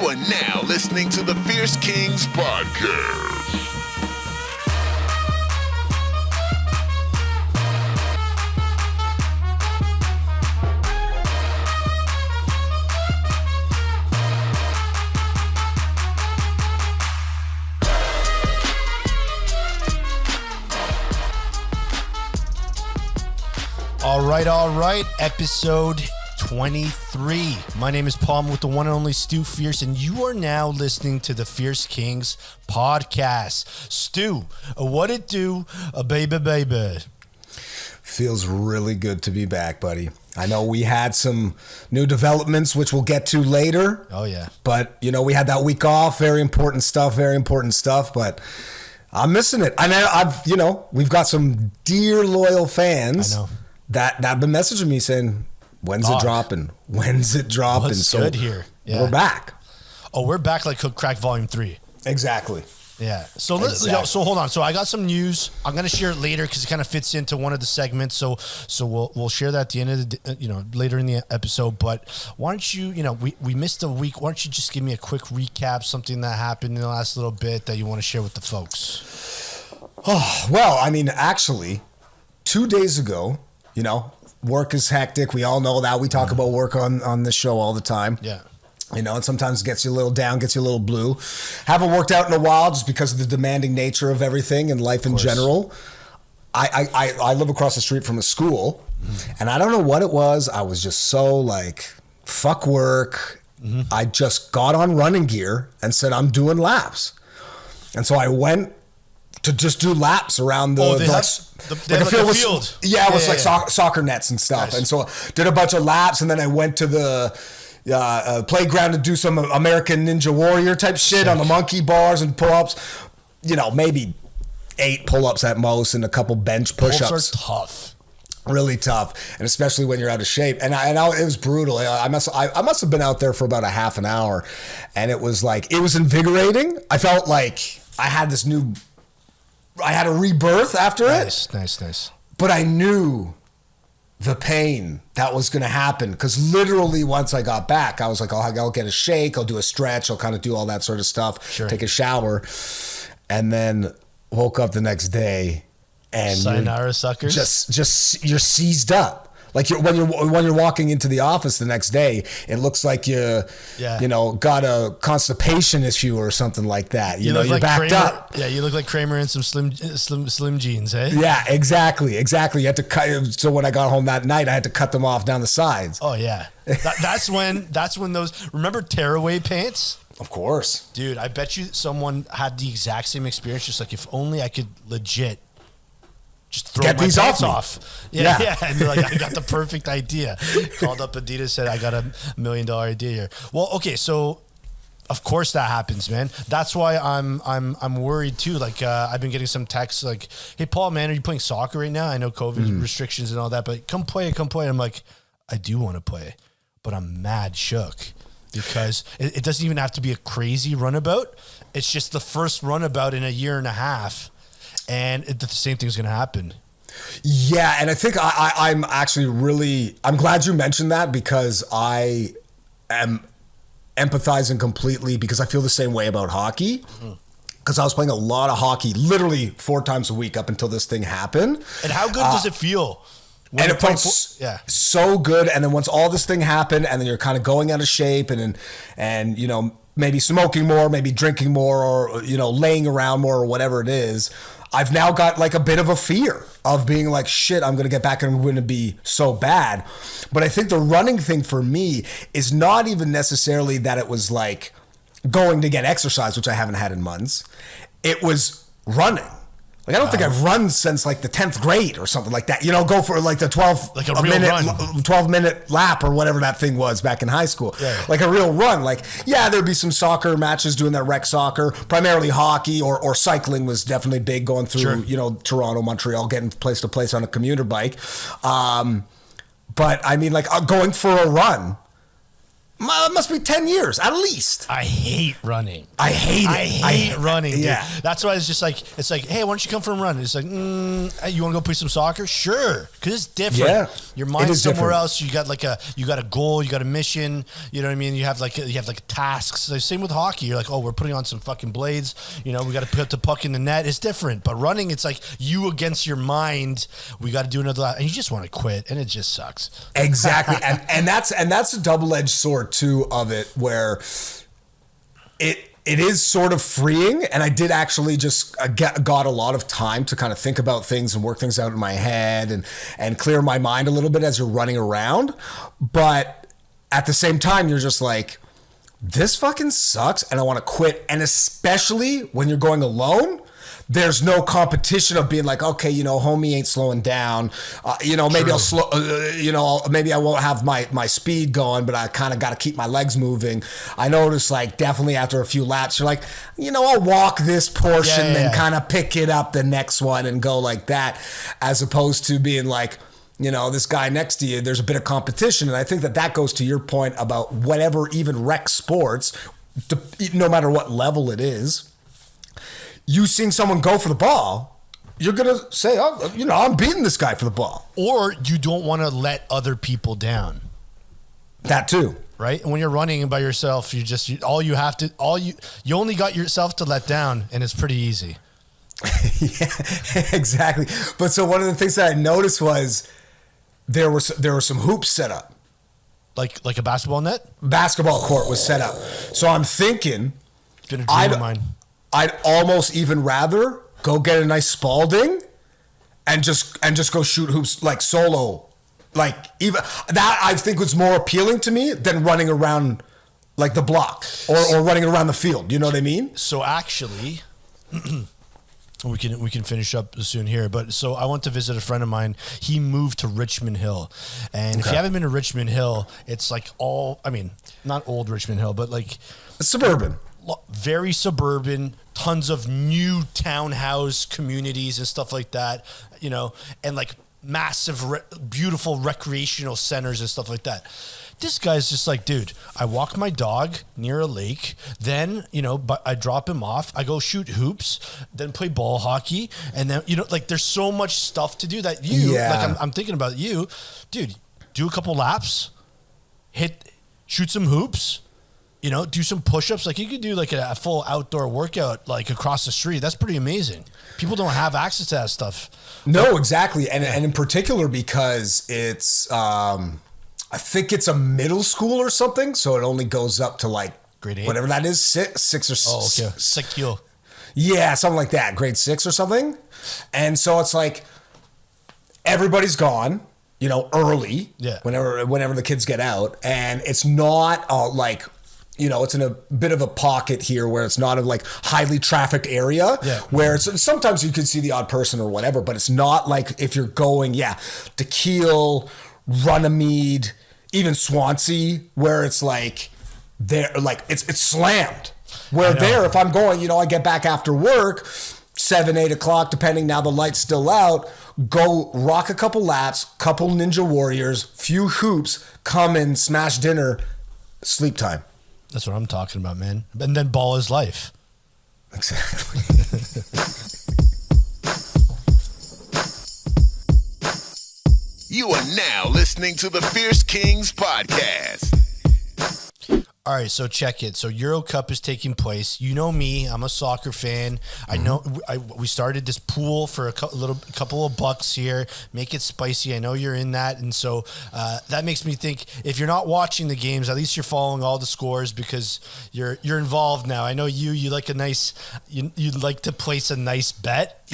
You are now listening to the Fierce Kingz podcast. All right. Episode 23. My name is Paul. I'm with the one and only Stu Fierce, and you are now listening to the Fierce Kingz podcast. Stu, what it do, baby? Feels really good to be back, buddy. I know we had some new developments, which we'll get to later. Oh, yeah. But, you know, we had that week off. Very important stuff, but I'm missing it. We've got some dear, loyal fans that have been messaging me saying, when's it dropping? When's it dropping? What's good here? Yeah. We're back. Oh, we're back like Cook Crack Volume 3. Exactly. Yeah. So hold on. So I got some news. I'm gonna share it later because it kind of fits into one of the segments. So we'll share that at the end of the later in the episode. But why don't you we missed a week. Why don't you just give me a quick recap, something that happened in the last little bit that you want to share with the folks? Oh, well, I mean, actually, 2 days ago, work is hectic. We all know that. We talk about work on this show all the time. Yeah. And sometimes it gets you a little down, gets you a little blue. Haven't worked out in a while just because of the demanding nature of everything and life in general. I live across the street from a school, and I don't know what it was. I was just so like, fuck work. I just got on running gear and said, I'm doing laps. And so I went to just do laps around the field. Yeah, it was soccer nets and stuff. Nice. And so did a bunch of laps, and then I went to the playground to do some American Ninja Warrior type shit on the monkey bars and pull-ups. Maybe 8 pull-ups at most and a couple bench push-ups. Pull-ups are tough. Really tough, and especially when you're out of shape. And it was brutal. I must have been out there for about a half an hour, and it was invigorating. I felt like I had a rebirth after it. Nice. But I knew the pain that was going to happen, because literally once I got back, I was like, I'll get a shake, I'll do a stretch, I'll kind of do all that sort of stuff, take a shower, and then woke up the next day and sayonara suckers. Just you're seized up. Like when you're walking into the office the next day, it looks like you got a constipation issue or something like that. You're like backed Kramer, up. Yeah, you look like Kramer in some slim jeans, hey? Yeah, exactly. You had to cut. So when I got home that night, I had to cut them off down the sides. Oh yeah, that's when those. Remember tearaway pants? Of course, dude. I bet you someone had the exact same experience. Just like, if only I could legit just throw my pants off. Yeah. And you're like, I got the perfect idea. Called up Adidas, said, I got $1 million idea here. Well, okay, so of course that happens, man. That's why I'm worried too. Like I've been getting some texts like, hey Paul, man, are you playing soccer right now? I know COVID restrictions and all that, but come play. I'm like, I do want to play, but I'm mad shook because it doesn't even have to be a crazy runabout. It's just the first runabout in a year and a half. And the same thing's going to happen. Yeah, and I think I'm actually I'm glad you mentioned that, because I am empathizing completely, because I feel the same way about hockey. Because I was playing a lot of hockey, literally 4 times a week up until this thing happened. And how good does it feel? And it felt so good. And then once all this thing happened, and then you're kind of going out of shape, and maybe smoking more, maybe drinking more, or laying around more, or whatever it is, I've now got like a bit of a fear of being like, shit, I'm going to get back and I'm going to be so bad. But I think the running thing for me is not even necessarily that it was like going to get exercise, which I haven't had in months. It was running. Like, I don't think I've run since like the 10th grade or something like that. Go for like the 12-minute lap or whatever that thing was back in high school. Yeah. Like a real run. Like, yeah, there'd be some soccer matches doing that rec soccer, primarily hockey or cycling was definitely big, going through, Toronto, Montreal, getting place to place on a commuter bike. But I mean, like going for a run, must be 10 years at least. I hate running. I hate running. Dude. Yeah. That's why it's like, hey, why don't you come for a run? It's like, you want to go play some soccer? Sure. Because it's different. Your mind's somewhere else. You got a goal, you got a mission. You know what I mean? You have like tasks. So same with hockey. You're like, oh, we're putting on some fucking blades. We got to put the puck in the net. It's different. But running, it's like you against your mind. We got to do another lap, and you just want to quit, and it just sucks. Exactly, and that's a double-edged sword too of it, where it is sort of freeing, and I did actually just got a lot of time to kind of think about things and work things out in my head and clear my mind a little bit as you're running around. But at the same time, you're just like, this fucking sucks, and I want to quit. And especially when you're going alone, there's no competition of being like, okay, homie ain't slowing down. Maybe I'll slow, maybe I won't have my speed going, but I kind of got to keep my legs moving. I noticed like definitely after a few laps, you're like, I'll walk this portion and kind of pick it up the next one and go like that, as opposed to being like, this guy next to you, there's a bit of competition. And I think that goes to your point about whatever, even rec sports, no matter what level it is, you seeing someone go for the ball, you're going to say, oh, I'm beating this guy for the ball. Or you don't want to let other people down. That too. Right? And when you're running by yourself, you only got yourself to let down, and it's pretty easy. Yeah, exactly. But so one of the things that I noticed was there were some hoops set up. Like a basketball net? Basketball court was set up. So I'm thinking, been a dream of mine. I'd almost even rather go get a nice Spalding and just go shoot hoops like solo. Like even that I think was more appealing to me than running around like the block or running around the field. You know what I mean? So actually, we can finish up soon here. But so I went to visit a friend of mine. He moved to Richmond Hill, and if you haven't been to Richmond Hill, it's like not old Richmond Hill, but like it's suburban. Very suburban, tons of new townhouse communities and stuff like that, and like massive, beautiful recreational centers and stuff like that. This guy's just like, dude, I walk my dog near a lake, then, but I drop him off, I go shoot hoops, then play ball hockey, and then, there's so much stuff to do that I'm thinking about you, dude, do a couple laps, shoot some hoops, do some push-ups. Like you could do like a full outdoor workout like across the street. That's pretty amazing. People don't have access to that stuff. No, exactly. And in particular because it's, I think it's a middle school or something. So it only goes up to like grade 8, whatever that is, six or oh, okay. 6 year. Yeah, something like that. Grade 6 or something. And so it's like everybody's gone, early. Yeah. Whenever the kids get out, and it's not it's in a bit of a pocket here where it's not a like highly trafficked area where sometimes you could see the odd person or whatever, but it's not like if you're going, to Kiel, Runnymede, even Swansea, where it's like there, like it's slammed. Where there, if I'm going, I get back after work, 7, 8 o'clock, depending, now the light's still out, go rock a couple laps, couple Ninja Warriors, few hoops, come and smash dinner, sleep time. That's what I'm talking about, man. And then ball is life. Exactly. You are now listening to the Fierce Kingz podcast. All right, so check it. So Euro Cup is taking place. You know me, I'm a soccer fan. I know we started this pool for a couple of bucks here. Make it spicy. I know you're in that, and so that makes me think if you're not watching the games, at least you're following all the scores because you're involved now. I know you like you like to place a nice bet,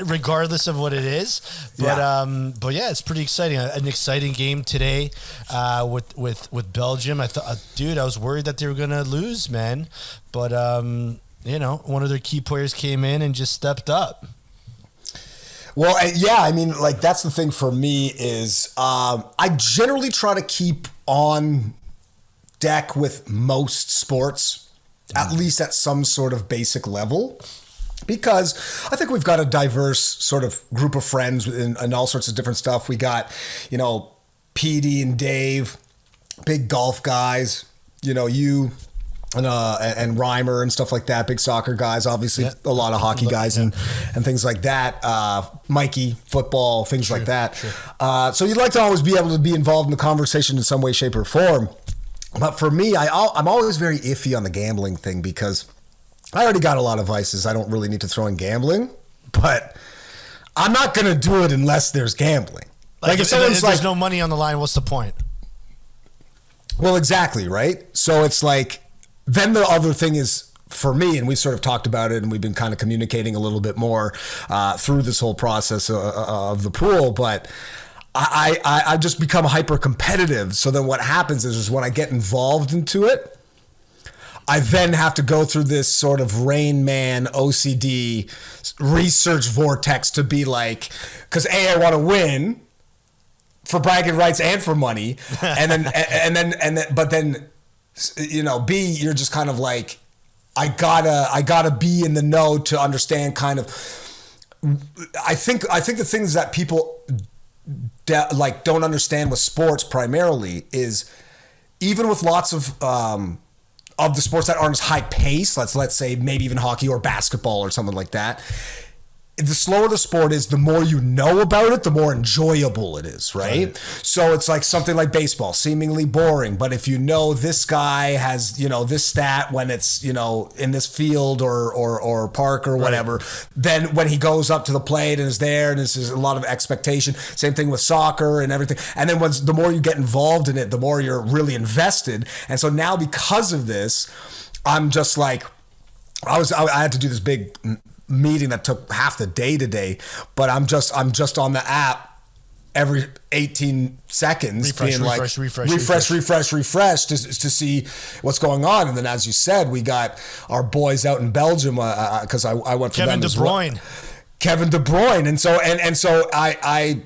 regardless of what it is. But yeah, it's pretty exciting. An exciting game today with Belgium. I thought, dude, I was worried that they were gonna lose, man. But one of their key players came in and just stepped up. Well, I mean, like that's the thing for me is I generally try to keep on deck with most sports, at least at some sort of basic level. Because I think we've got a diverse sort of group of friends and all sorts of different stuff. We got, Petey and Dave, big golf guys, you and Reimer and stuff like that, big soccer guys, obviously a lot of hockey guys and things like that. Mikey, football, things like that. Sure. So you'd like to always be able to be involved in the conversation in some way, shape, or form. But for me, I'm always very iffy on the gambling thing because I already got a lot of vices. I don't really need to throw in gambling, but I'm not going to do it unless there's gambling. Like if there's no money on the line, what's the point? Well, exactly, right? So it's like, then the other thing is, for me, and we've sort of talked about it and we've been kind of communicating a little bit more through this whole process of the pool, but I've just become hyper competitive. So then what happens is when I get involved into it, I then have to go through this sort of Rain Man OCD research vortex to be like, because I want to win for bragging rights and for money, but then B, you're just kind of like, I gotta be in the know to understand kind of. I think the things that people don't understand with sports primarily is even with lots of the sports that aren't as high pace, let's say maybe even hockey or basketball or something like that. The slower the sport is, the more you know about it, the more enjoyable it is, right? So it's like something like baseball, seemingly boring, but if you know this guy has, this stat when it's, in this field or park or whatever, then when he goes up to the plate and is there and there's a lot of expectation, same thing with soccer and everything. And then the more you get involved in it, the more you're really invested. And so now because of this, I'm just like, I had to do this big meeting that took half the day today, but I'm just on the app every 18 seconds refresh to see what's going on. And then, as you said, we got our boys out in Belgium because I went for Kevin them De Bruyne. Kevin De Bruyne. And so I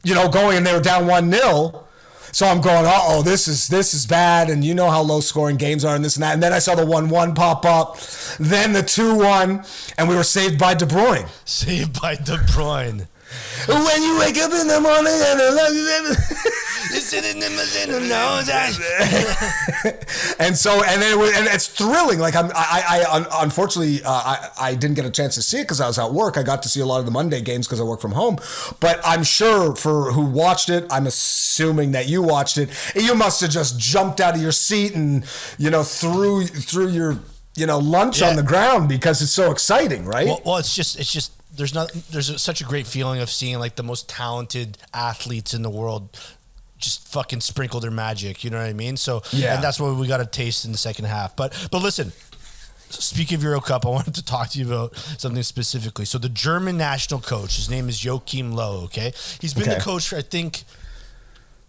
going, and they were down 1-0. So I'm going, this is bad, and you know how low scoring games are and this and that. And then I saw the 1-1 pop up, then the 2-1, and we were saved by De Bruyne. Saved by De Bruyne. When you wake up in the morning and it's thrilling. Like I unfortunately I didn't get a chance to see it because I was at work. I got to see a lot of the Monday games because I work from home. But I'm sure for who watched it, I'm assuming that you watched it. You must have just jumped out of your seat and threw your lunch on the ground because it's so exciting, right? Well, it's just. There's such a great feeling of seeing like the most talented athletes in the world just fucking sprinkle their magic, you know what I mean? So and that's what we got a taste in the second half. But listen, speaking of Euro Cup, I wanted to talk to you about something specifically. So the German national coach, his name is Joachim Low, okay? He's been the coach for, I think,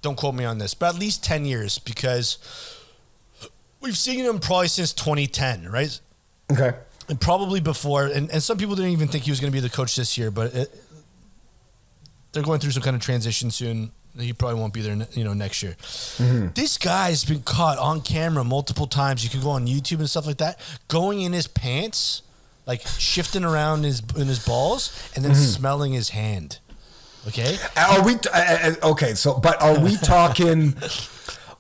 don't quote me on this, but at least 10 years because we've seen him probably since 2010, right? Okay. And probably before, and some people didn't even think he was going to be the coach this year, but they're going through some kind of transition soon. He probably won't be there, next year. Mm-hmm. This guy's been caught on camera multiple times. You can go on YouTube and stuff like that, going in his pants, like shifting around in his balls, and then smelling his hand. Okay. Are we okay? So, but are we talking?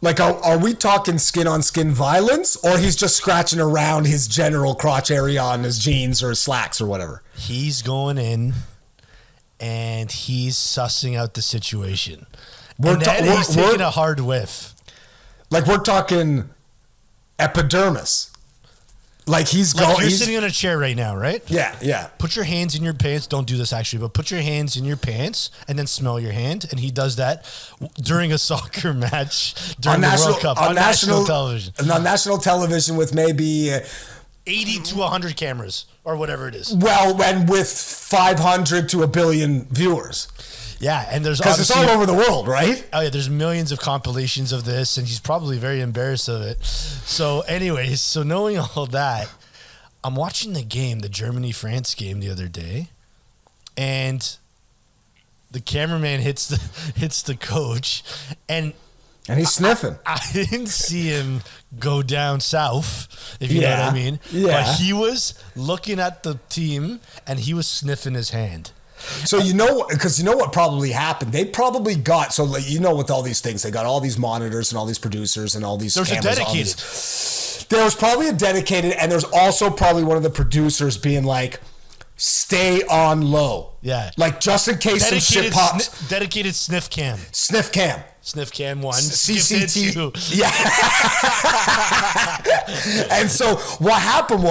Like, are we talking skin-on-skin violence, or he's just scratching around his general crotch area on his jeans or his slacks or whatever? He's going in, and he's sussing out the situation. He's taking a hard whiff. Like, we're talking epidermis. Like he's going. You're sitting in a chair right now, right? Yeah. Put your hands in your pants. Don't do this actually, but put your hands in your pants and then smell your hand. And he does that during a soccer match during the World Cup on national television. On national television with maybe 80 to 100 cameras or whatever it is. Well, and with 500 to 1 billion viewers. Yeah, and there's because it's all over the world, right? Oh yeah, there's millions of compilations of this, and he's probably very embarrassed of it. So, anyways, knowing all that, I'm watching the Germany-France game the other day, and the cameraman hits the coach, and he's sniffing. I didn't see him go down south, if you know what I mean. Yeah. But he was looking at the team, and he was sniffing his hand. So because you know what probably happened? They probably got, with all these things, they got all these monitors and all these producers and all these cameras. Dedicated. there was probably a dedicated, and there's also probably one of the producers being like, stay on low. Yeah. Like, just in case some shit pops. Dedicated sniff cam. Sniff cam. Sniff cam 1. CCT. Yeah. And so what happened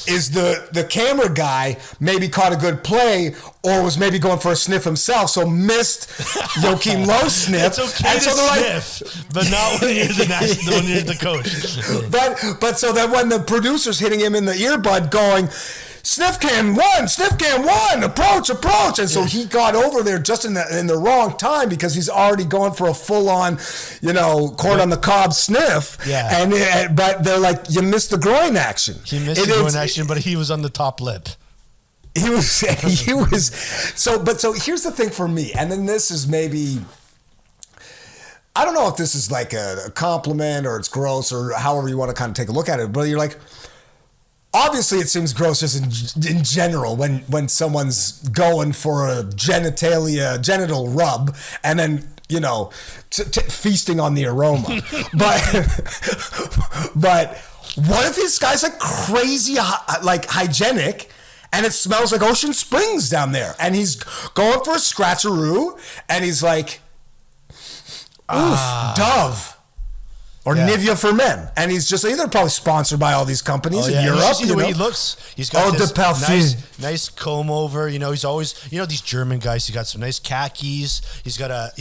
is the camera guy maybe caught a good play or was maybe going for a sniff himself, so missed Joakim Lowe's sniff. It's okay to sniff, but not when you're when you're the coach. But so that when the producer's hitting him in the earbud going, sniff cam 1, approach. And so he got over there just in the wrong time because he's already going for a full on, corn on the cob sniff. Yeah. And but they're like, you missed the groin action. He missed the groin action, but he was on the top lip. He was so here's the thing for me, and then this is maybe, I don't know if this is like a compliment or it's gross or however you want to kind of take a look at it, but you're like, obviously it seems gross just in general when someone's going for a genital rub and then, feasting on the aroma. But what if this guy's like crazy, like hygienic, and it smells like Ocean Springs down there, and he's going for a scratcheroo, and he's like, oof, Dove. Or Nivea for men. And he's just, they're probably sponsored by all these companies in Europe. You see the way he looks? He's got this nice comb over. He's always, these German guys, he got some nice khakis. He's got a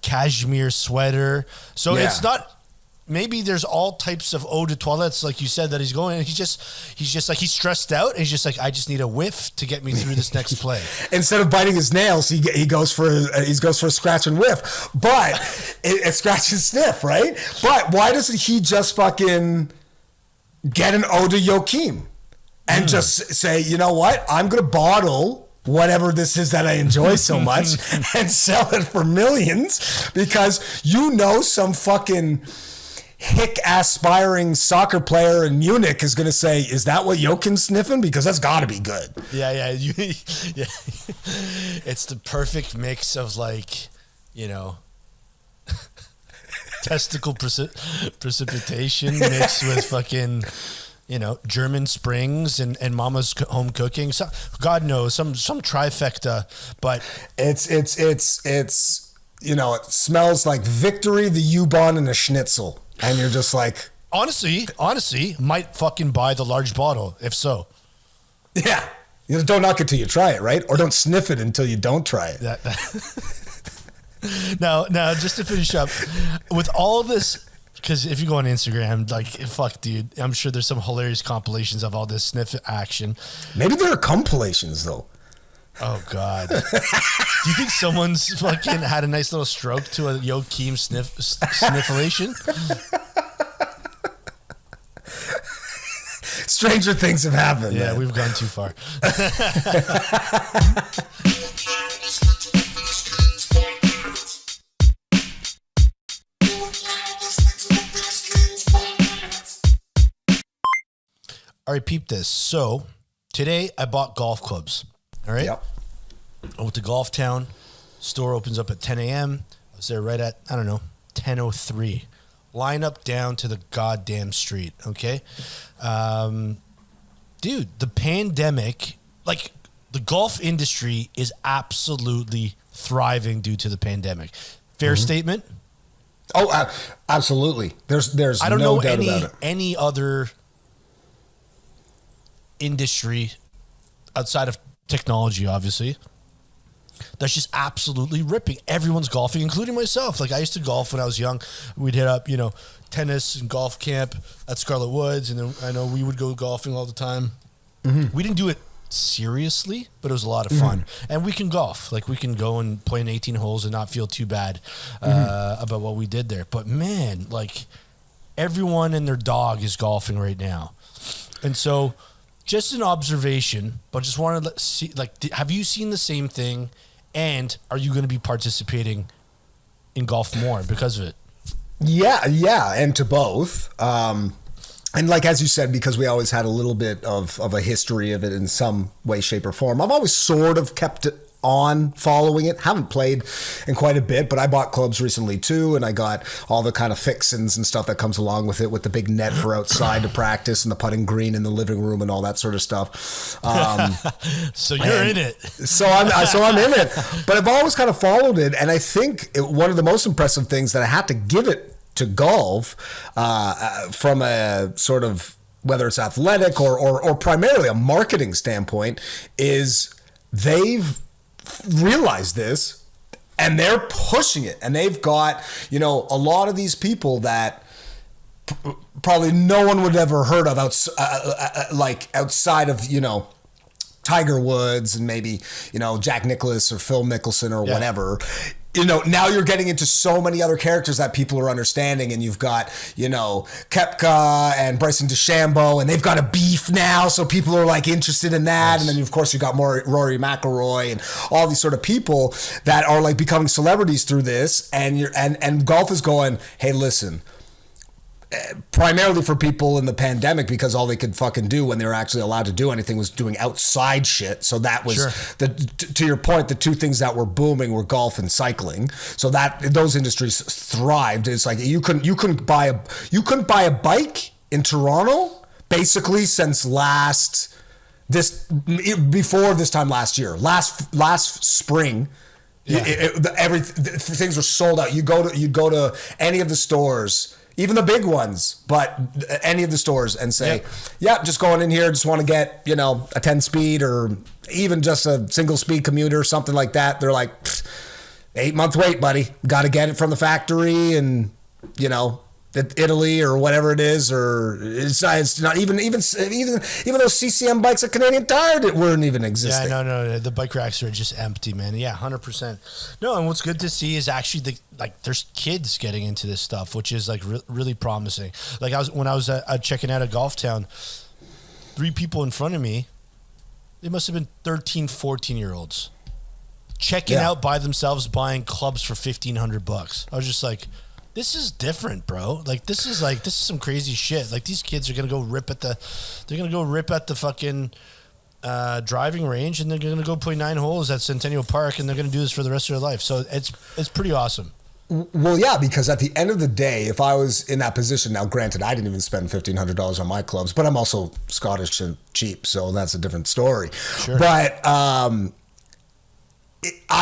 cashmere sweater. So it's not, maybe there's all types of eau de toilettes, like you said, that he's going, and he's just like, he's stressed out, and he's just like, I just need a whiff to get me through this next play. Instead of biting his nails, he goes for a scratch and whiff, but it scratch and sniff, right? But why doesn't he just fucking get an eau de Joakim and just say, you know what, I'm gonna bottle whatever this is that I enjoy so much and sell it for millions, because some fucking hick aspiring soccer player in Munich is going to say, is that what Joakim's sniffing? Because that's got to be good. Yeah. It's the perfect mix of testicle precipitation mixed with fucking, German Springs and Mama's home cooking. So, God knows, some trifecta, but it's it smells like victory, the U-Bahn, and a schnitzel. And you're just like, honestly, might fucking buy the large bottle if so. Yeah, don't knock it till you try it, right? Or don't sniff it until you don't try it. Now, just to finish up with all this, because if you go on Instagram, fuck, dude, I'm sure there's some hilarious compilations of all this sniff action. Maybe there are compilations though. Oh, God. Do you think someone's fucking had a nice little stroke to a Joakim snifflation? Stranger things have happened. Yeah, man. We've gone too far. All right, peep this. So, today I bought golf clubs. All right. Yep. I went to Golf Town. Store opens up at 10 a.m. I was there right at, 10:03. Line up down to the goddamn street. Okay. Dude, the pandemic, the golf industry is absolutely thriving due to the pandemic. Fair statement? Oh, absolutely. There's I don't no know doubt about it. any other industry outside of technology, obviously, that's just absolutely ripping. Everyone's golfing, including myself. I used to golf when I was young. We'd hit up, tennis and golf camp at Scarlet Woods, and then I know we would go golfing all the time. Mm-hmm. We didn't do it seriously, but it was a lot of fun. And we can golf. We can go and play in 18 holes and not feel too bad about what we did there. But man, everyone and their dog is golfing right now. And so, just an observation, but just wanted to see, have you seen the same thing? And are you going to be participating in golf more because of it? Yeah, and to both. And as you said, because we always had a little bit of a history of it in some way, shape, or form, I've always sort of kept on following it. Haven't played in quite a bit, but I bought clubs recently too, and I got all the kind of fixins and stuff that comes along with it, with the big net for outside to practice and the putting green in the living room and all that sort of stuff. So you're in it. So I'm in it. But I've always kind of followed it, and I think one of the most impressive things that I had to give it to golf from a sort of, whether it's athletic or primarily a marketing standpoint, is they've realized this and they're pushing it, and they've got, you know, a lot of these people that probably no one would ever heard of outside of, you know, Tiger Woods and maybe, you know, Jack Nicklaus or Phil Mickelson or whatever. You know, now you're getting into so many other characters that people are understanding, and you've got, you know, Koepka and Bryson DeChambeau, and they've got a beef now, so people are like interested in that. Yes. And then of course you've got Rory McIlroy and all these sort of people that are like becoming celebrities through this, and golf is going, hey, listen. Primarily for people in the pandemic, because all they could fucking do when they were actually allowed to do anything was doing outside shit. So that was to your point, the two things that were booming were golf and cycling. So that those industries thrived. It's like you couldn't buy a bike in Toronto basically since before this time last year, last spring. Yeah. Things were sold out. You go to any of the stores, even the big ones, but any of the stores, and say, just going in here, just want to get, you know, a 10-speed or even just a single-speed commuter or something like that. They're like, 8-month wait, buddy. Got to get it from the factory, and, you know, Italy or whatever it is, or it's not even those CCM bikes at Canadian Tire that weren't even existing. Yeah, no, the bike racks are just empty, man. Yeah, 100%. No, and what's good to see is actually there's kids getting into this stuff, which is like really promising. Like when I was checking out a golf town, 3 people in front of me, they must have been 13, 14-year-olds checking out by themselves, buying clubs for $1,500. I was just like, this is different, bro. Like this is some crazy shit. Like these kids are gonna go rip at the fucking driving range, and they're gonna go play 9 holes at Centennial Park, and they're gonna do this for the rest of their life. So it's pretty awesome. Well, yeah, because at the end of the day, if I was in that position, now granted, I didn't even spend $1,500 on my clubs, but I'm also Scottish and cheap, so that's a different story. Sure. But I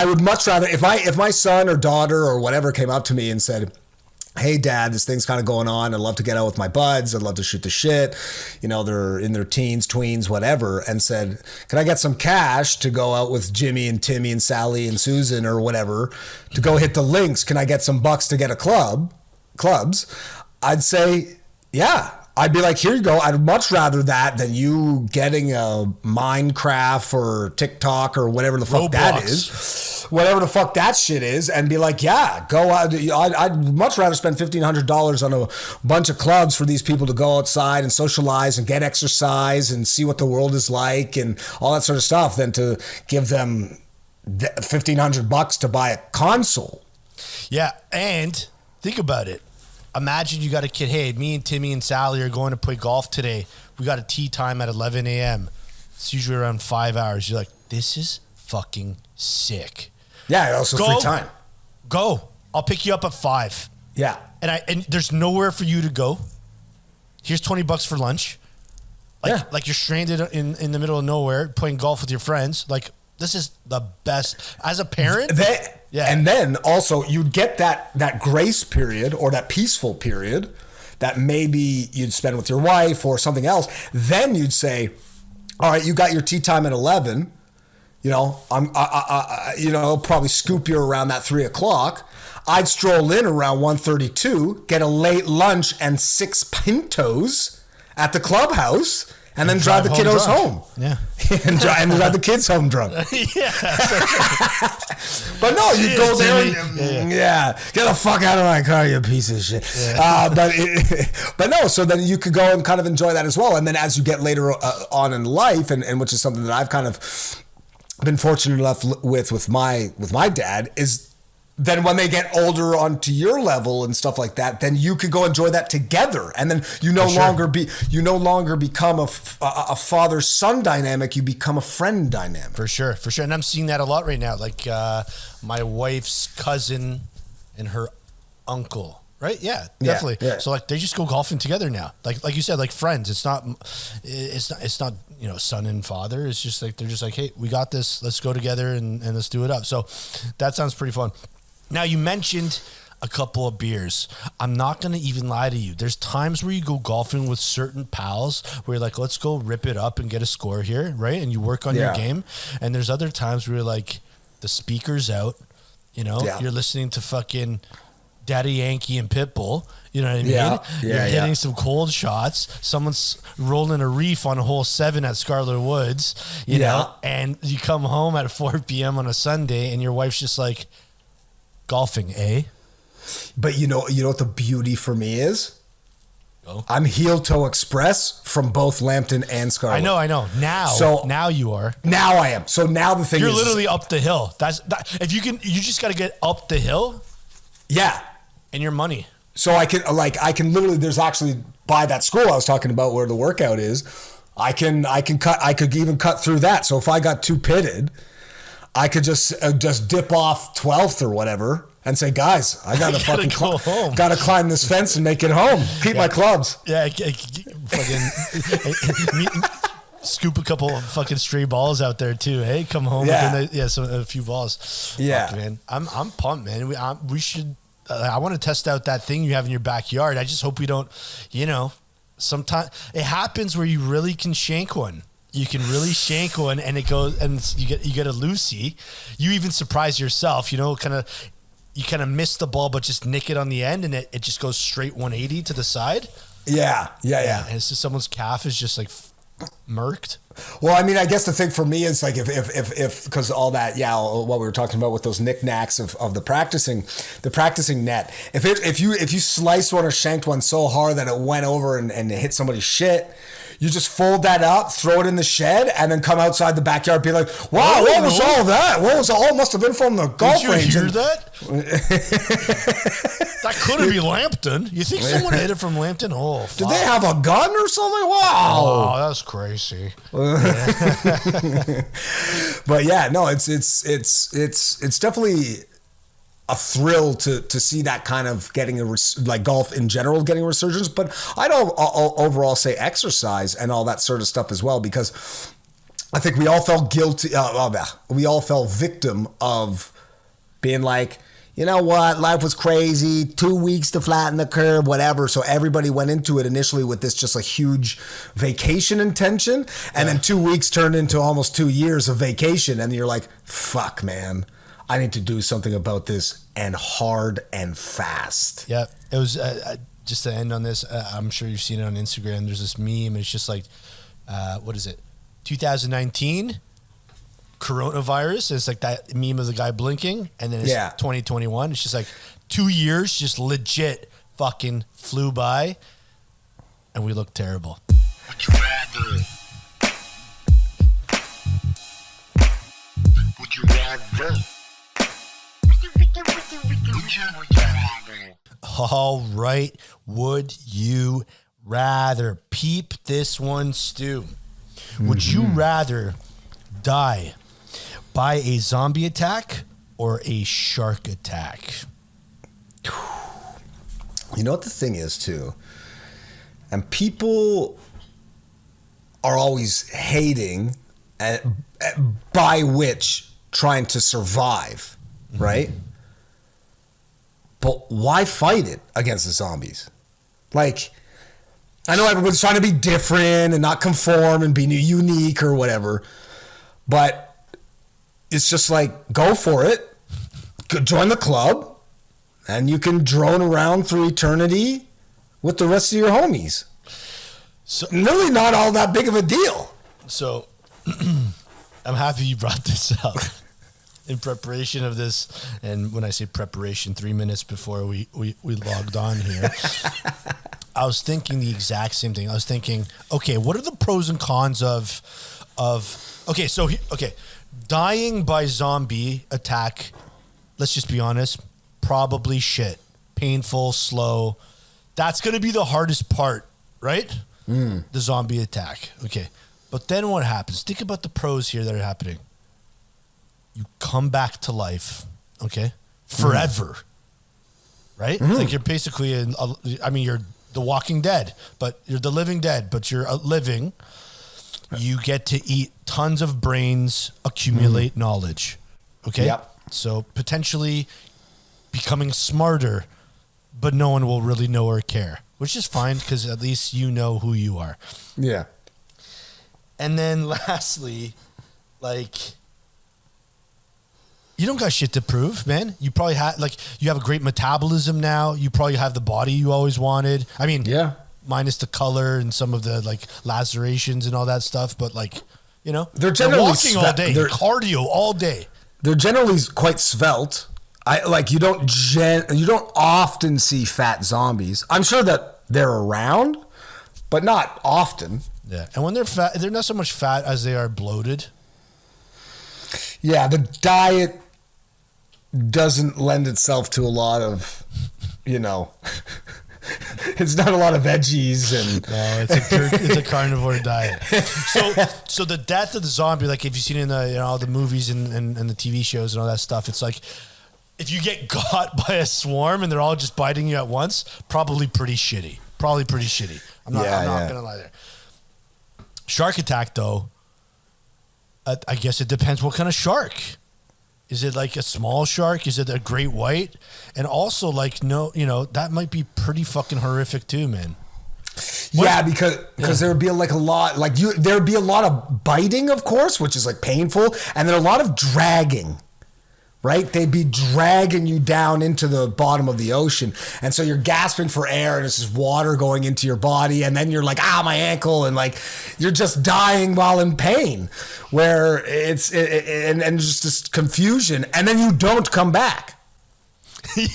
would much rather, if my son or daughter or whatever came up to me and said, hey, Dad, this thing's kind of going on. I'd love to get out with my buds. I'd love to shoot the shit. You know, they're in their teens, tweens, whatever. And said, can I get some cash to go out with Jimmy and Timmy and Sally and Susan or whatever to go hit the links? Can I get some bucks to get clubs? I'd say, yeah. I'd be like, here you go. I'd much rather that than you getting a Minecraft or TikTok or whatever the fuck that is. Whatever the fuck that shit is, and be like, yeah, go out. I'd much rather spend $1,500 on a bunch of clubs for these people to go outside and socialize and get exercise and see what the world is like and all that sort of stuff than to give them $1,500 to buy a console. Yeah, and think about it. Imagine you got a kid, hey, me and Timmy and Sally are going to play golf today. We got a tee time at 11 a.m. It's usually around 5 hours. You're like, this is fucking sick. Yeah, also free time. Go. I'll pick you up at 5. Yeah. And there's nowhere for you to go. Here's $20 for lunch. Like you're stranded in the middle of nowhere playing golf with your friends. Like, this is the best. As a parent... And then also you'd get that grace period or that peaceful period that maybe you'd spend with your wife or something else. Then you'd say, all right, you got your tea time at 11. You know, probably scoop you around that 3 o'clock. I'd stroll in around 1:32, get a late lunch and 6 pintos at the clubhouse. And then drive the kiddos home. Yeah. and drive the kids home drunk. Yeah. But no, you go there and, get the fuck out of my car, you piece of shit. Yeah. But no, so then you could go and kind of enjoy that as well. And then as you get later on in life, and which is something that I've kind of been fortunate enough with my dad, is then when they get older onto your level and stuff like that, then you could go enjoy that together. And then you no longer become a father-son dynamic. You become a friend dynamic. For sure. And I'm seeing that a lot right now. Like my wife's cousin and her uncle, right? Yeah, definitely. Yeah. So like they just go golfing together now. Like you said, like friends. It's not son and father. It's just like they're just like, hey, we got this. Let's go together and let's do it up. So that sounds pretty fun. Now, you mentioned a couple of beers. I'm not going to even lie to you. There's times where you go golfing with certain pals where you're like, let's go rip it up and get a score here, right? And you work on your game. And there's other times where you're like, the speaker's out, you're listening to fucking Daddy Yankee and Pitbull, you know what I mean? You're hitting some cold shots. Someone's rolling a reef on hole 7 at Scarlet Woods, you know, and you come home at 4 p.m. on a Sunday and your wife's just like, golfing, eh? But you know what the beauty for me is? Oh. I'm heel toe express from both Lambton and Scarlet. I know. Now you are. Now I am. So now the thing you're is, literally up the hill. If you just got to get up the hill. Yeah. And your money. So I can literally, there's actually by that school I was talking about where the workout is, I could even cut through that. So if I got too pitted, I could just dip off 12th or whatever and say, guys, I gotta fucking gotta climb this fence and make it home. Keep my clubs. Yeah, fucking scoop a couple of fucking stray balls out there too. Hey, come home. Yeah, a few balls. Yeah, fuck, man. I'm pumped, man. We should. I want to test out that thing you have in your backyard. I just hope we don't. Sometimes it happens where you really can shank one. You can really shank one, and it goes, and you get a loosey. You even surprise yourself, you kind of miss the ball, but just nick it on the end, and it just goes straight 180 to the side. Yeah. And it's just someone's calf is just like murked. Well, I mean, I guess the thing for me is like if because all that, what we were talking about with those knickknacks of the practicing net. If you sliced one or shanked one so hard that it went over and it hit somebody's shit, you just fold that up, throw it in the shed, and then come outside the backyard, be like, "Wow, what was all that? What was all? It must have been from the golf range." Did you hear that? That couldn't be Lambton. You think someone hit it from Lambton? Oh, fuck. Did they have a gun or something? Wow. Oh, that's crazy. But yeah, no, it's definitely a thrill to see that kind of getting like golf in general getting a resurgence, but I'd overall say exercise and all that sort of stuff as well, because I think we all felt guilty. We all fell victim of being like, you know what, life was crazy, 2 weeks to flatten the curve, whatever. So everybody went into it initially with this just a huge vacation intention, and then 2 weeks turned into almost 2 years of vacation, and you're like, fuck, man, I need to do something about this, and hard and fast. Yeah, it was just to end on this. I'm sure you've seen it on Instagram. There's this meme. It's just like, what is it? 2019 coronavirus. It's like that meme of the guy blinking, and then it's 2021. It's just like 2 years, just legit fucking flew by, and we look terrible. Would you rather? Would you rather? All right. Would you rather? Peep this one, Stu. Would you rather die by a zombie attack or a shark attack? You know what the thing is, too? And people are always hating by which trying to survive, right? But why fight it against the zombies? Like, I know everyone's trying to be different and not conform and be unique or whatever, but it's just like, go for it. Join the club, and you can drone around through eternity with the rest of your homies. So, really not all that big of a deal. So, I'm happy you brought this up. In preparation of this, and when I say preparation, 3 minutes before we logged on here, I was thinking the exact same thing. I was thinking, okay, what are the pros and cons of dying by zombie attack? Let's just be honest, probably shit. Painful, slow. That's going to be the hardest part, right? The zombie attack. Okay. But then what happens? Think about the pros here that are happening. You come back to life, okay? Forever. Right? Like you're basically you're the Walking Dead, but you're the Living Dead, but you're living. You get to eat tons of brains, accumulate knowledge. Okay? Yep. So potentially becoming smarter, but no one will really know or care, which is fine because at least you know who you are. Yeah. And then lastly, like, you don't got shit to prove, man. You probably you have a great metabolism now. You probably have the body you always wanted. I mean, yeah, minus the color and some of the like lacerations and all that stuff. But like, you know, they're generally walking all day, cardio all day. They're generally quite svelte. You don't often see fat zombies. I'm sure that they're around, but not often. Yeah, and when they're fat, they're not so much fat as they are bloated. Yeah, the diet doesn't lend itself to a lot of, it's not a lot of veggies and. No, it's a carnivore diet. So the death of the zombie, like if you've seen it in all the movies and the TV shows and all that stuff, it's like if you get got by a swarm and they're all just biting you at once, probably pretty shitty. I'm not gonna lie there. Shark attack though, I guess it depends what kind of shark. Is it like a small shark? Is it a great white? And also like, that might be pretty fucking horrific too, man. Yeah, because there would be a lot, there would be a lot of biting, of course, which is like painful. And then a lot of dragging, right? They'd be dragging you down into the bottom of the ocean. And so you're gasping for air and it's just water going into your body. And then you're like, my ankle. And like, you're just dying while in pain where and just this confusion. And then you don't come back.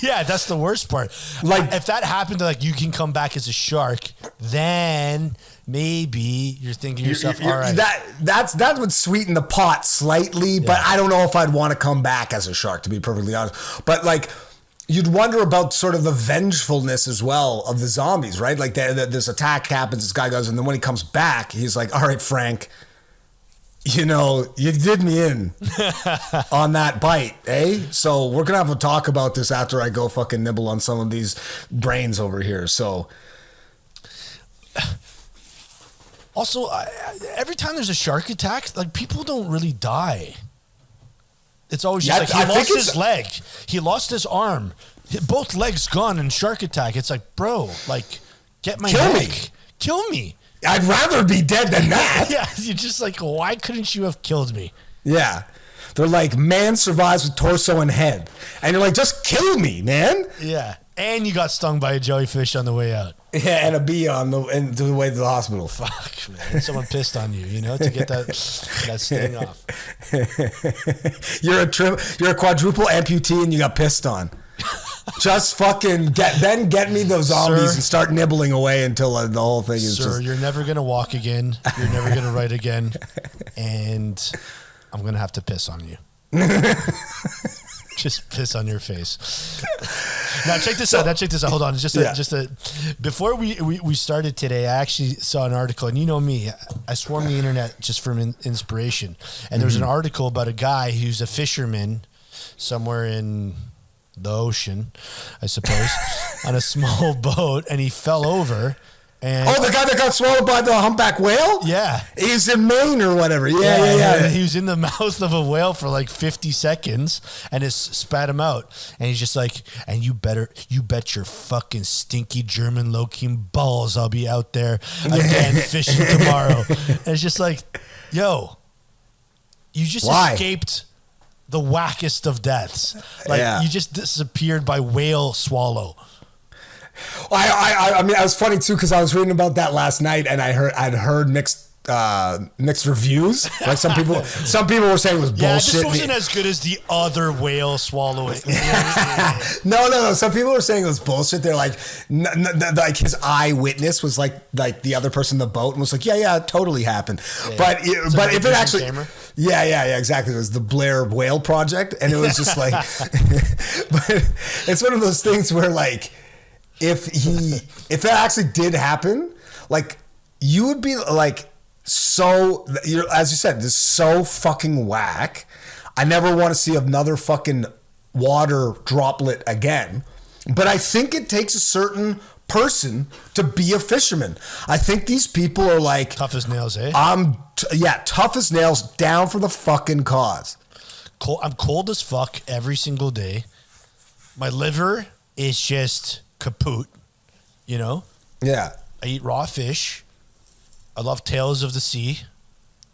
Yeah, that's the worst part. Like if that happened, like you can come back as a shark, then maybe you're thinking to yourself, all right. That would sweeten the pot slightly, but I don't know if I'd want to come back as a shark, to be perfectly honest. But like, you'd wonder about sort of the vengefulness as well of the zombies, right? Like this attack happens, this guy goes, and then when he comes back, he's like, all right, Frank, you did me in on that bite, eh? So we're going to have a talk about this after I go fucking nibble on some of these brains over here. So also, every time there's a shark attack, like people don't really die. It's always just like he lost his leg. He lost his arm. Both legs gone in shark attack. It's like, bro, like get my neck. Kill me. I'd rather be dead than that. Yeah, you're just like, why couldn't you have killed me? Yeah. They're like, man survives with torso and head. And you're like, just kill me, man. Yeah. And you got stung by a jellyfish on the way out. Yeah, and a bee on the way to the hospital. Fuck, man. Someone pissed on you, to get that sting off. You're a quadruple amputee and you got pissed on. Just fucking get me those zombies and start nibbling away until the whole thing is just... you're never going to walk again. You're never going to write again. And I'm going to have to piss on you. Just piss on your face. Now check this out. Hold on. Before we started today, I actually saw an article, and you know me, I swarm the internet just from inspiration. And there was an article about a guy who's a fisherman somewhere in the ocean, I suppose, on a small boat, and he fell over. And the guy that got swallowed by the humpback whale? Yeah. He's in Maine or whatever. Yeah. He was in the mouth of a whale for like 50 seconds and it spat him out. And he's just like, and you bet your fucking stinky German low-key balls I'll be out there again fishing tomorrow. And it's just like, yo, you just escaped the wackest of deaths. Like you just disappeared by whale swallow. I mean, it was funny too because I was reading about that last night, and I'd heard mixed reviews. Like some people were saying it was bullshit. Yeah, this wasn't as good as the other whale swallowing. No. Some people were saying it was bullshit. They're like, like his eyewitness was like the other person in the boat and was like, yeah, it totally happened. Yeah. But if it actually. Yeah, exactly. It was the Blair Whale Project, and it was just like, but it's one of those things where like, if that actually did happen, like you would be like, so as you said, this is so fucking whack. I never want to see another fucking water droplet again. But I think it takes a certain person to be a fisherman. I think these people are like tough as nails, eh? Tough as nails, down for the fucking cause. I'm cold as fuck every single day. My liver is just kaput, you know? Yeah. I eat raw fish. I love Tales of the Sea.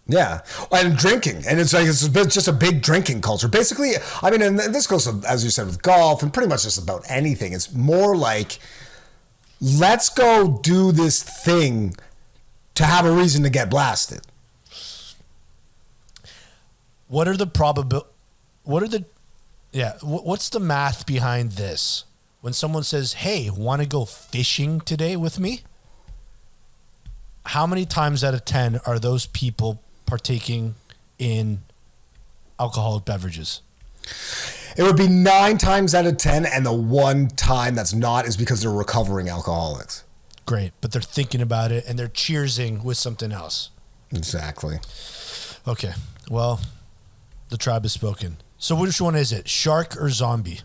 Yeah, and drinking, and it's like just a big drinking culture. Basically, I mean, and this goes, as you said, with golf, and pretty much just about anything. It's more like, let's go do this thing to have a reason to get blasted. What's the math behind this? When someone says, "Hey, want to go fishing today with me?" How many times out of 10 are those people partaking in alcoholic beverages? It would be 9 times out of 10, and the one time that's not is because they're recovering alcoholics. Great, but they're thinking about it and they're cheersing with something else. Exactly. Okay, well, the tribe has spoken. So which one is it, shark or zombie?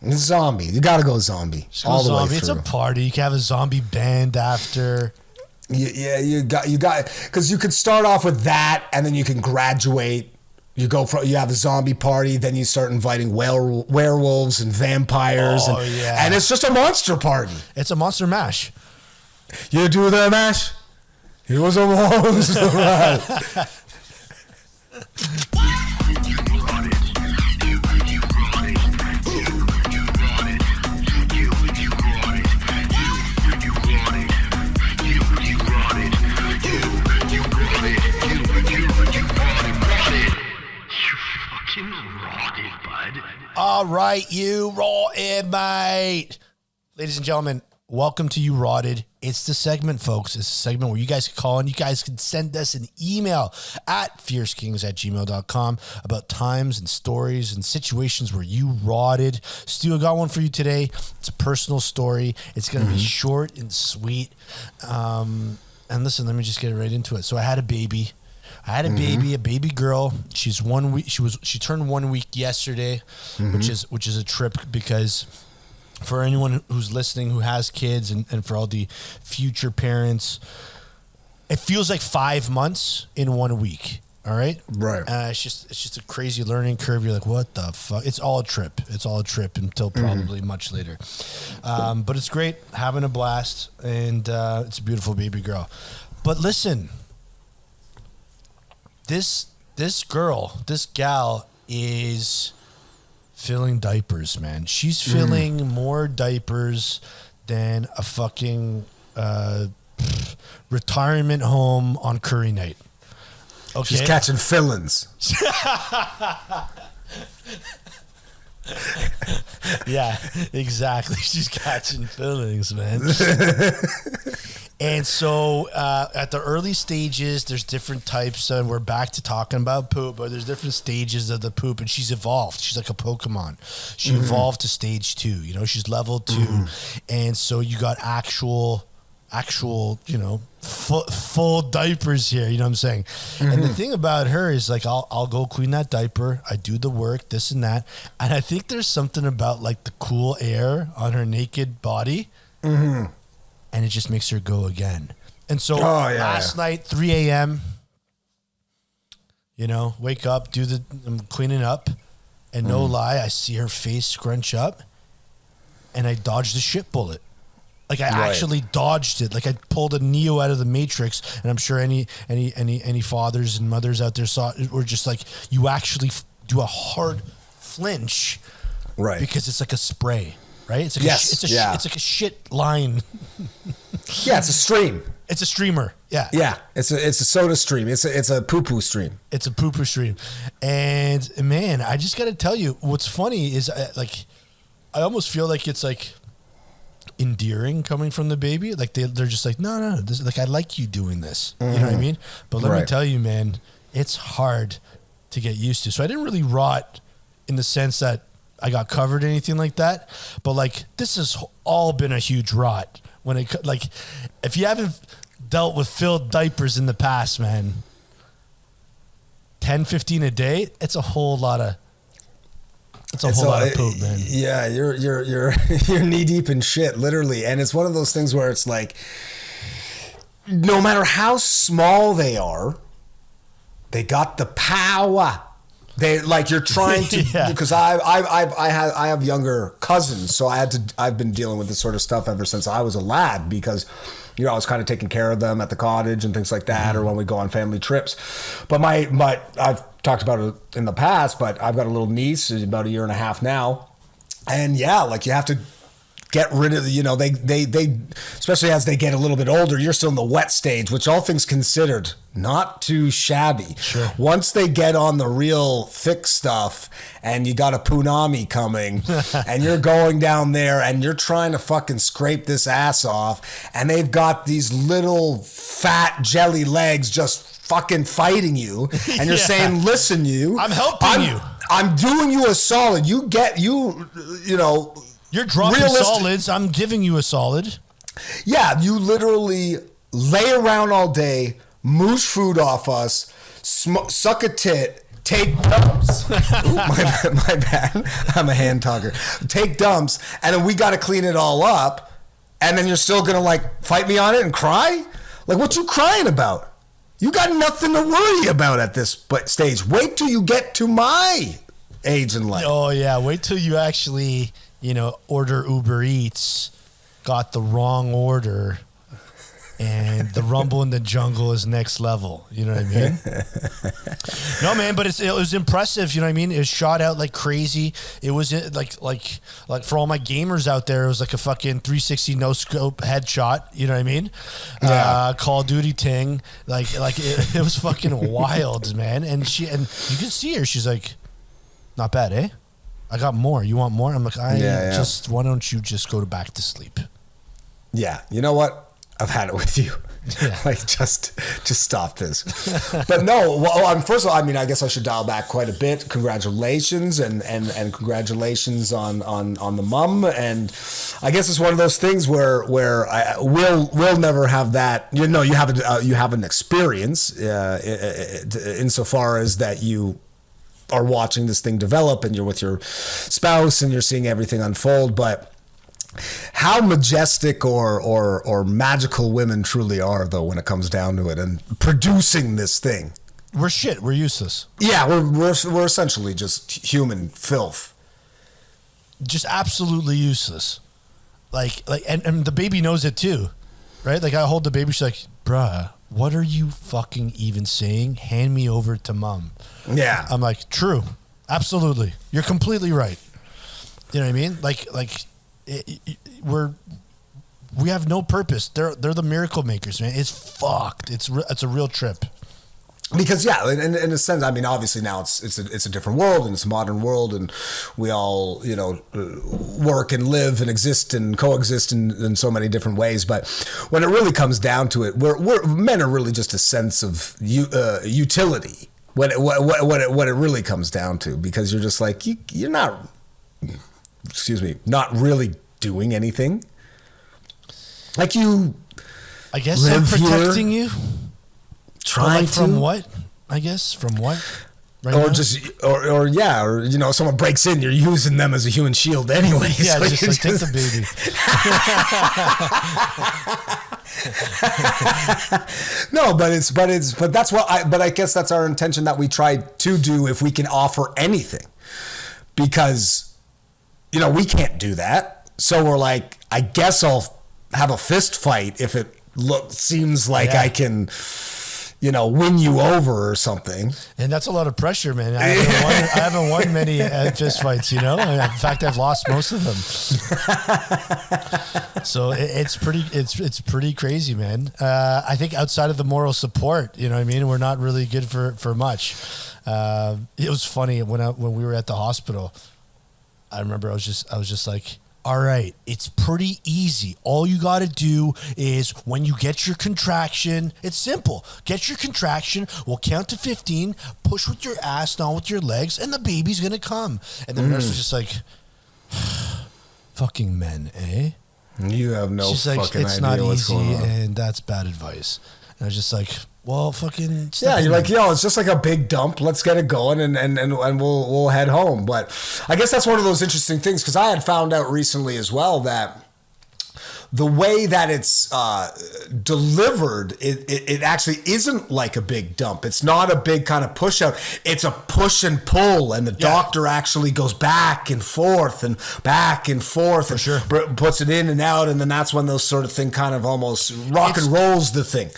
Zombie. You got to go zombie. All the way through. It's a party. You can have a zombie band after. Yeah, you got because you could start off with that, and then you can graduate. You have a zombie party, then you start inviting werewolves and vampires, and it's just a monster party. It's a monster mash. You do the mash. It was a monster mash. All right, you rotted, mate. Ladies and gentlemen, welcome to You Rotted. It's the segment, folks. It's a segment where you guys can call and you guys can send us an email at fiercekingz@gmail.com about times and stories and situations where you rotted. Stu, I got one for you today. It's a personal story. It's going to be short and sweet. And listen, let me just get right into it. So I had a baby. A baby girl. She's 1 week. She turned 1 week yesterday, which is a trip because for anyone who's listening who has kids and for all the future parents, it feels like 5 months in 1 week. All right. Right. It's just a crazy learning curve. You're like, what the fuck? It's all a trip. It's all a trip until probably much later. But it's great, having a blast, and it's a beautiful baby girl. But listen. This gal is filling diapers, man. She's filling more diapers than a fucking retirement home on curry night. Okay. She's catching fillings. Yeah, exactly. She's catching fillings, man. And so at the early stages, there's different types. And we're back to talking about poop, but there's different stages of the poop. And she's evolved. She's like a Pokemon. She evolved to stage 2. You know, she's level 2. And so you got actual, you know, full diapers here. You know what I'm saying? And the thing about her is like, I'll go clean that diaper. I do the work, this and that. And I think there's something about like the cool air on her naked body. And it just makes her go again. And so last night, 3 a.m., you know, wake up, I'm cleaning up, and no lie, I see her face scrunch up, and I dodged the shit bullet. Like I actually dodged it. Like I pulled a Neo out of the Matrix, and I'm sure any fathers and mothers out there saw it, were just like, you actually do a hard flinch, right? Because it's like a spray. Right? It's like it's like a shit line. Yeah, it's a stream. It's a streamer. Yeah. Yeah. It's a soda stream. It's a poo-poo stream. It's a poo-poo stream. And man, I just got to tell you, what's funny is I almost feel like it's like endearing coming from the baby. Like they're just like, no, this, like I like you doing this. You know what I mean? But let me tell you, man, it's hard to get used to. So I didn't really rot in the sense that I got covered or anything like that. But like, this has all been a huge rot. When it, like, if you haven't dealt with filled diapers in the past, man, 10, 15 a day, it's a whole lot of poop, man. Yeah, you're knee deep in shit, literally. And it's one of those things where it's like, no matter how small they are, they got the power. They like, you're trying to, because I have younger cousins, so I've been dealing with this sort of stuff ever since I was a lad, because I was kind of taking care of them at the cottage and things like that, or when we go on family trips. But I've talked about it in the past, but I've got a little niece, who's about 1.5 years now, and like, you have to get rid of they especially as they get a little bit older, you're still in the wet stage, which, all things considered, not too shabby. Sure. Once they get on the real thick stuff and you got a punami coming and you're going down there and you're trying to fucking scrape this ass off, and they've got these little fat jelly legs just fucking fighting you, and you're saying, listen, I'm helping you. I'm doing you a solid. You're dropping solids. I'm giving you a solid. Yeah, you literally lay around all day, moosh food off us, suck a tit, take dumps. Ooh, my bad. I'm a hand talker. Take dumps, and then we got to clean it all up, and then you're still going to, like, fight me on it and cry? Like, what you crying about? You got nothing to worry about at this stage. Wait till you get to my age in life. Oh, yeah. Wait till you actually, order Uber Eats, got the wrong order, and the rumble in the jungle is next level. You know what I mean? No, man, but it was impressive. You know what I mean? It was shot out like crazy. It was like for all my gamers out there, it was like a fucking 360 no scope headshot. You know what I mean? Yeah. Call of Duty ting. Like it was fucking wild, man. And you can see her. She's like, not bad, eh? I got more. You want more? I'm like, why don't you just go back to sleep? Yeah. You know what? I've had it with you. Yeah. Like, just stop this. But no, well, first of all, I guess I should dial back quite a bit. Congratulations and congratulations on the mum. And I guess it's one of those things where we'll never have that. You have an experience insofar as that you are watching this thing develop and you're with your spouse and you're seeing everything unfold. But how majestic or magical women truly are, though, when it comes down to it, and producing this thing. We're shit. We're useless. Yeah, we're essentially just human filth. Just absolutely useless. Like, and the baby knows it too, right? Like, I hold the baby. She's like, bruh, what are you fucking even saying? Hand me over to mom. Yeah. I'm like, true. Absolutely. You're completely right. You know what I mean? Like, we have no purpose. They're the miracle makers, man. It's fucked. It's a real trip. Because in a sense, obviously now it's a different world, and it's a modern world, and we all work and live and exist and coexist in so many different ways. But when it really comes down to it, men are really just a sense of utility. What it really comes down to, because you're just like you're not. Not really doing anything. Like, you, I guess I'm protecting you. Trying to. From what? I guess from what? Right or now? Or someone breaks in, you're using them as a human shield anyway. Yeah, so just take the baby. No, but that's what I guess that's our intention, that we try to do if we can offer anything, because we can't do that. So we're like, I guess I'll have a fist fight if it seems like I can, win you over or something. And that's a lot of pressure, man. I haven't won many fist fights, In fact, I've lost most of them. So it's pretty crazy, man. I think outside of the moral support, we're not really good for much. It was funny when we were at the hospital. I remember I was just like, all right, it's pretty easy. All you got to do is when you get your contraction, it's simple. Get your contraction. We'll count to 15, push with your ass, not with your legs, and the baby's going to come. And the nurse was just like, fucking men, eh? You have no She's fucking like, it's idea not what's easy, going on. and that's bad advice. And I was just like, well, fucking Yeah, you're like, yo, it's just like a big dump. Let's get it going, and we'll head home. But I guess that's one of those interesting things, because I had found out recently as well that the way that it's delivered, it actually isn't like a big dump. It's not a big kind of push out. It's a push and pull, and the doctor actually goes back and forth and For sure. puts it in and out, and then that's when those sort of thing kind of almost rock and rolls the thing.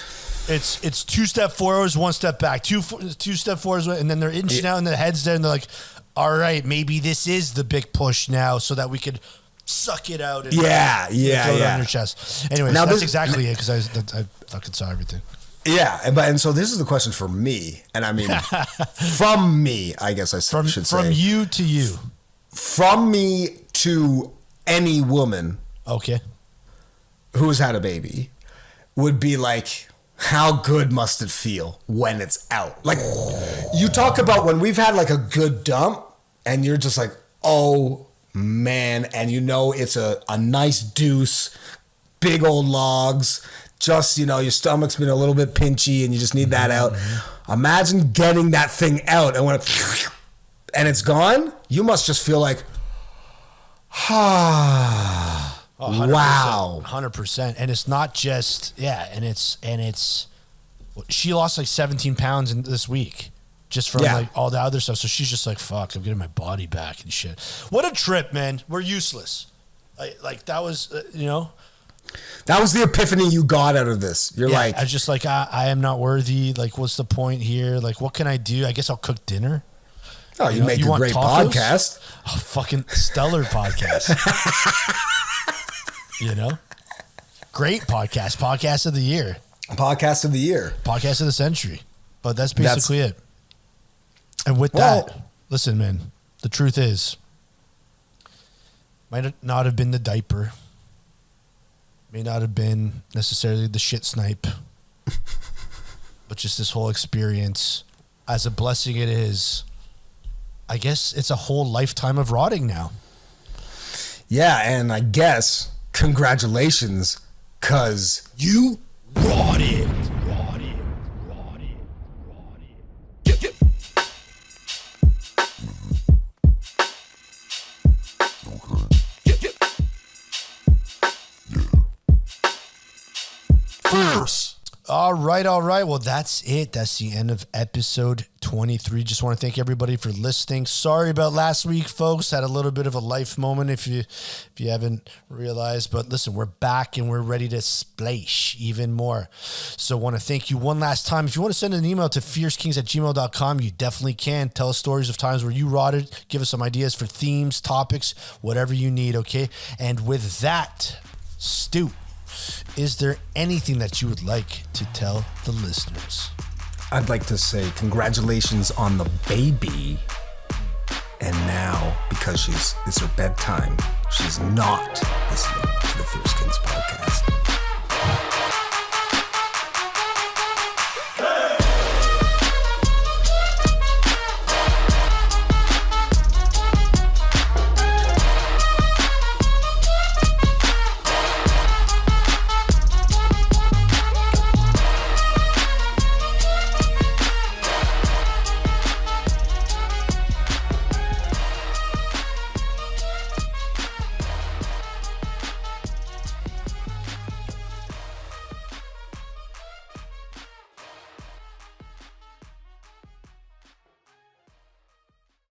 It's 2 step forwards, 1 step back, two step forwards, and then they're inching out, and the head's there, and they're like, all right, maybe this is the big push now, so that we could suck it out and throw it on your chest. Anyways, now that's exactly it, because I fucking saw everything. Yeah, and so this is the question for me, and I mean, from me, I guess I should say. From you to you. From me to any woman who's had a baby would be like, how good must it feel when it's out? Like, you talk about when we've had like a good dump, and you're just like, oh man, and you know it's a nice deuce, big old logs, just, you know, your stomach's been a little bit pinchy and you just need that out. Imagine getting that thing out, and when it's gone, you must just feel like, wow. 100%. And it's not just, and it's she lost like 17 pounds in this week just from like all the other stuff. So she's just like, fuck, I'm getting my body back and shit. What a trip, man. We're useless. Like that was, you know. That was the epiphany you got out of this. You're like, I was just like, I am not worthy. Like, what's the point here? Like, what can I do? I guess I'll cook dinner. Oh, you make a great podcast. Oh, fucking stellar podcast. You know? Great podcast. Podcast of the year. Podcast of the year. Podcast of the century. But that's basically it. And with that, listen, man, the truth is, might not have been the diaper. May not have been necessarily the shit snipe. But just this whole experience, as a blessing it is, I guess it's a whole lifetime of rotting now. Yeah, and I guess congratulations, cause you rotted. All right. Well, that's it. That's the end of episode 23. Just want to thank everybody for listening. Sorry about last week, folks. Had a little bit of a life moment if you haven't realized. But listen, we're back and we're ready to splash even more. So want to thank you one last time. If you want to send an email to fiercekingz@gmail.com, you definitely can. Tell us stories of times where you rotted. Give us some ideas for themes, topics, whatever you need, okay? And with that, Stu, is there anything that you would like to tell the listeners? I'd like to say congratulations on the baby. And now, because it's her bedtime, she's not listening to the Fierce Kingz podcast.